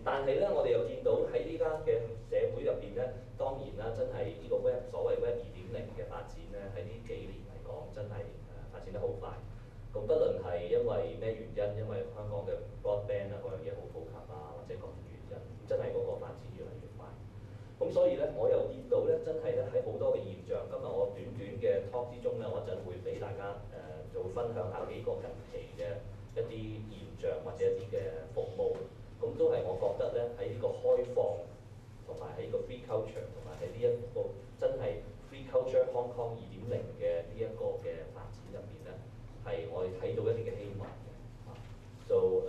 但係咧，我哋又見到喺呢家嘅社會入邊咧，當然啦，真係呢個 所謂 Web 2.0嘅發展咧，喺呢幾年嚟講，真係發展得好快。咁不論係因為咩原因，因為香港嘅 broadband 啊嗰樣嘢好普及啊，或者各種原因，真係嗰個發展越嚟越快。咁所以咧，我又見到咧，真係咧喺好多嘅現象。今日我短短嘅 talk 之中咧，我一陣會俾大家就會分享下幾個近期嘅一啲現象或者一啲嘅服務。咁都係我覺得咧喺呢個開放同埋喺呢個 free culture 同埋喺呢一個真係 free culture Hong Kong 2.0嘅呢一個嘅發展入邊咧，係我哋睇到一啲嘅希望嘅。So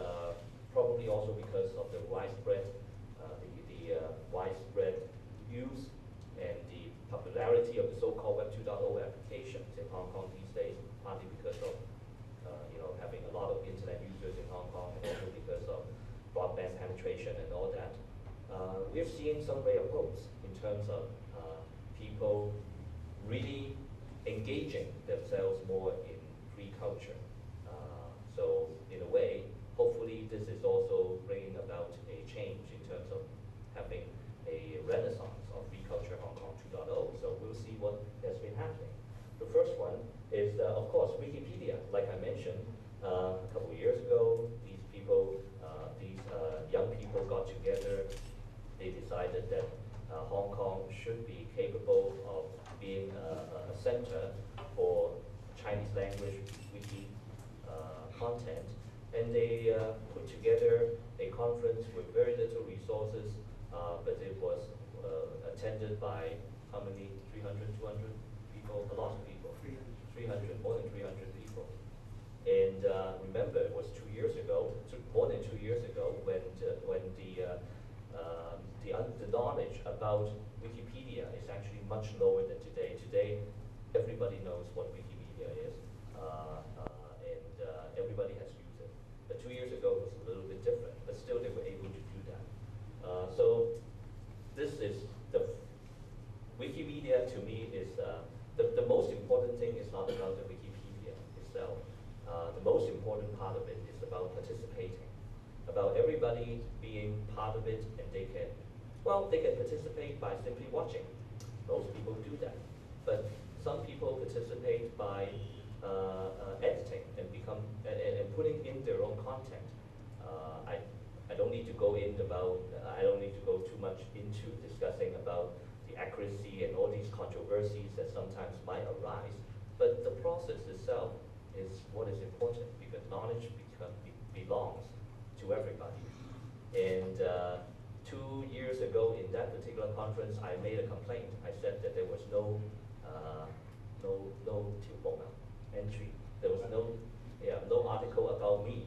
probably also because of the widespread widespread use and the popularity of the so-called Web 2.0 applications in Hong Kong these days, partly because of having a lot of internet users in Hong Kong, and also because of broadband penetration and all that. We've seen some ray of hopes in terms of people really engaging themselves more in free culture. So in a way, hopefully this is also bringing about a change in terms of having a renaissance of free culture Hong Kong 2.0. So we'll see what has been happening. The first one is, of course, Wikipedia. Like I mentioned a couple of years ago, these young people got together. They decided that Hong Kong should be capable of being a center for Chinese language wiki content. And they put together a conference with very little resources, but it was attended by how many? 300, 200 people? A lot of people. 300, more than 300 people. And remember, it was 2 years ago, more than 2 years ago, when the knowledge about Wikipedia is actually much lower than today. Today, everybody knows what Wikimedia is, and everybody has used it. But 2 years ago, it was a little bit different, but still they were able to do that. So this is the Wikimedia to me is the most important thing is not about the Wikipedia itself. The most important part of it is about participating, about everybody being part of it, and they can participate by simply watching. Most people do that, but some people participate by editing and putting in their own content. I don't need to go I don't need to go too much into discussing about the accuracy and all these controversies that sometimes might arise, but the process itself is what is important, because knowledge belongs to everybody. And 2 years ago in that particular conference, I made a complaint. I said that there was no entry. There was no article about me.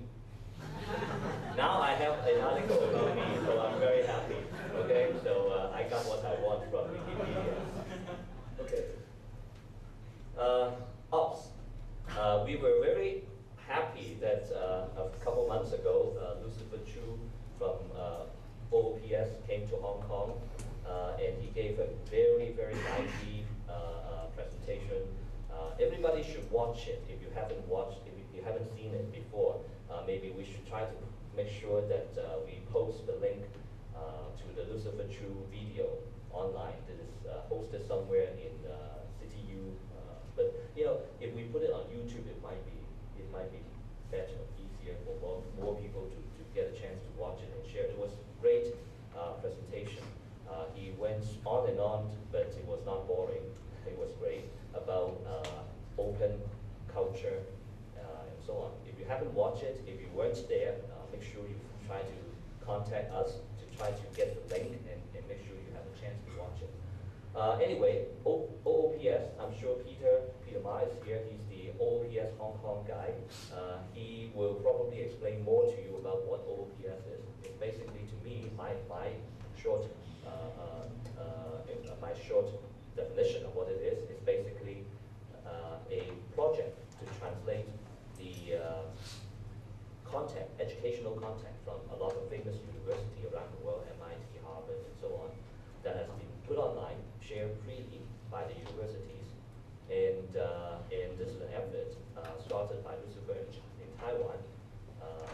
Now I have an article about me, so I'm very happy. Okay, so I got what I want from Wikipedia. Okay. Ops. We were very happy that a couple months ago, Lucifer Chu from OOPS came to Hong Kong, and he gave a very, very lively presentation. Everybody should watch it. If you haven't seen it before, maybe we should try to make sure that we post the link to the Lucifer Chu video online. That is hosted somewhere in CityU. But if we put it on YouTube, it might be better, easier for more people to get a chance to watch it and share. It was a great presentation. He went on and on, but it was not boring. It was great about open culture and so on. If you haven't watched it, if you weren't there, make sure you try to contact us to try to get the link and make sure you have a chance to watch it. Anyway, OOPS, I'm sure Peter Ma is here. He's the OOPS Hong Kong guy. He will probably explain more to you about what OOPS is. It's basically, to me, my short definition of what it is basically a project to translate the content, educational content from a lot of famous universities around the world, MIT, Harvard, and so on, that has been put online, shared freely by the universities. And this is an effort started by Lucifer in Taiwan,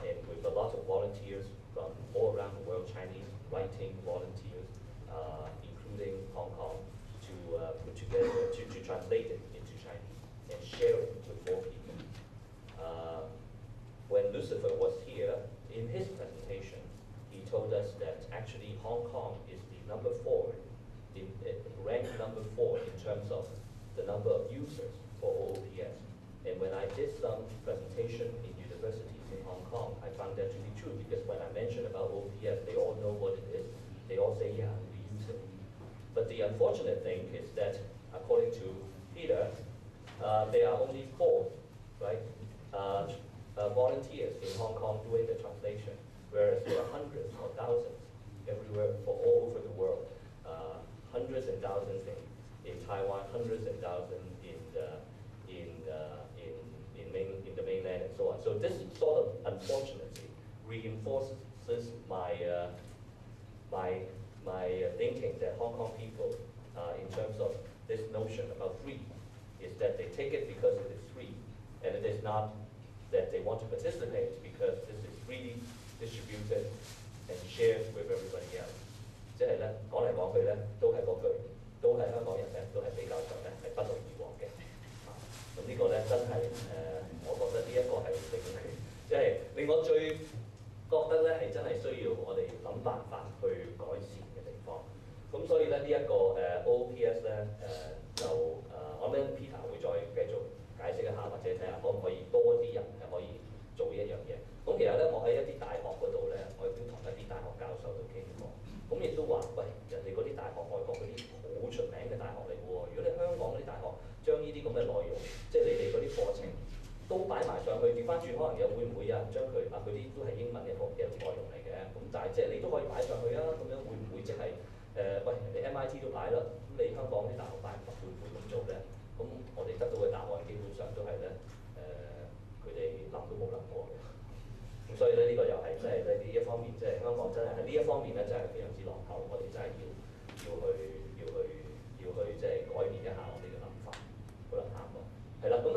and with a lot of volunteers from all around the world, China translate it into Chinese and share it with more people. When Lucifer was here, in his presentation, he told us that actually Hong Kong is the number 4, ranked number 4 in terms of the number of users for OOPS. And when I did some presentation in universities in Hong Kong, I found that to be true, because when I mentioned about OOPS, they all know what it is. They all say, yeah, we use it. But the unfortunate thing is that, according to Peter, there are only 4, right, volunteers in Hong Kong doing the translation, whereas there are hundreds or thousands everywhere for all over the world. Hundreds and thousands in Taiwan, hundreds and thousands in the mainland, and so on. So this sort of, unfortunately, reinforces my thinking that Hong Kong people, in terms of this notion about free, is that they take it because it is free, and it is not that they want to participate because this is freely distributed and shared with everybody else. 即係咧，講嚟講去咧，都係嗰句，都係香港人咧，都係比較上咧係不勞而獲嘅。咁呢個咧真係我覺得呢一個係令我最覺得咧係真係需要我哋諗辦法去改善嘅地方。咁所以咧呢一個OOPS 咧我諗 Peter 會再繼續解釋一下，或者睇下可唔可以多啲人係可以做一樣嘢。咁其實咧，我喺一啲大學嗰度咧，我亦都同一啲大學教授都傾過。咁亦都話，喂，人哋嗰啲大學，外國嗰啲好出名嘅大學嚟喎。如果你香港嗰啲大學將呢啲咁嘅內容，即係你哋嗰啲課程都擺埋上去，調翻轉可能又會唔會有人將佢佢啲都係英文嘅內容嚟嘅。咁但係即係你都可以擺上去啊。咁樣會唔會即係喂，人哋 MIT 都擺啦，咁你香港啲大學擺會唔會咁做咧？咁我哋得到嘅答案基本上都係咧，佢哋諗都冇諗過嘅。咁所以咧，呢個又係即係呢一方面，即係香港真係喺呢一方面咧，真係非常之落後。我哋真係要去即係改變一下我哋嘅諗法。好啦，下一個係啦。咁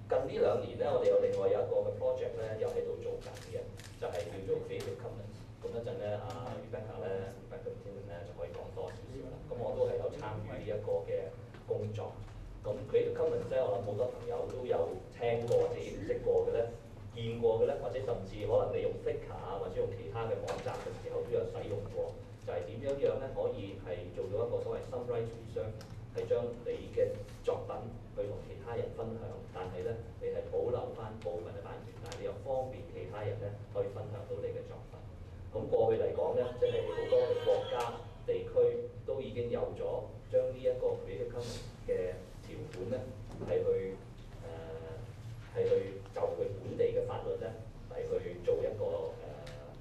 近呢2年咧，我哋有另外有一個嘅 project 咧，又喺度做緊嘅，就係叫做 Creative Commons。咁一陣咧，Rebecca 咧就可以講多少少啦。咁我都係有參與呢一個嘅工作。咁 Creative Commons 咧，我諗好多朋友都有聽過或者認識過嘅咧。見過嘅咧，或者甚至可能你用 Flickr 啊，或者用其他嘅網站嘅時候都有使用過，就係點樣咧可以係做到一個所謂 some rights reserve， 係將你嘅作品去同其他人分享，但係咧你係保留翻部分嘅版權，但係你又方便其他人咧可以分享到你嘅作品。咁過去嚟講咧，即係好多嘅國家地區都已經有咗將呢一個 Creative Commons 嘅條款咧係去就佢本地嘅法律咧嚟去做一個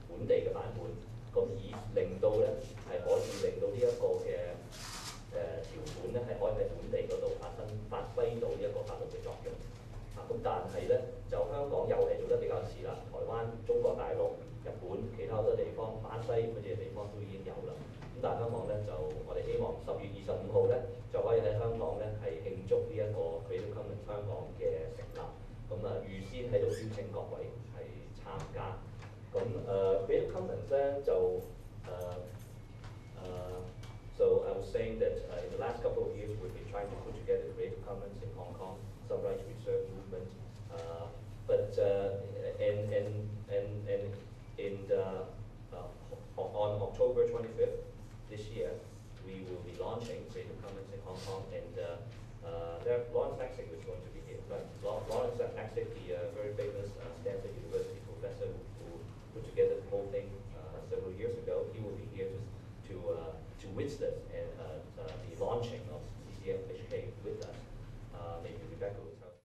本地嘅版本，咁以令到咧係可以令到呢一個嘅條款咧係可以喺本地嗰度發揮到呢一個法律嘅作用。咁但係咧就香港又係做得比較遲啦，台灣、中國大陸、日本、其他好多地方、巴西嗰啲地方都已經有啦。咁但係香港咧就我哋希望10月25號咧就可以喺香港咧係慶祝呢一個 Creative Commons 香港嘅成立。咁預先喺度邀請各位係參加。咁Creative Commons 咧就So I was saying that in the last couple of years we've been trying to put together Creative Commons in Hong Kong, some rights reserve movement, but on October 25th this year we will be launching Creative Commons in Hong Kong, and Lawrence Naxick is going to be here. Right? Lawrence Naxick, the very famous Stanford University professor who put together the whole thing several years ago, he will be here to witness and the launching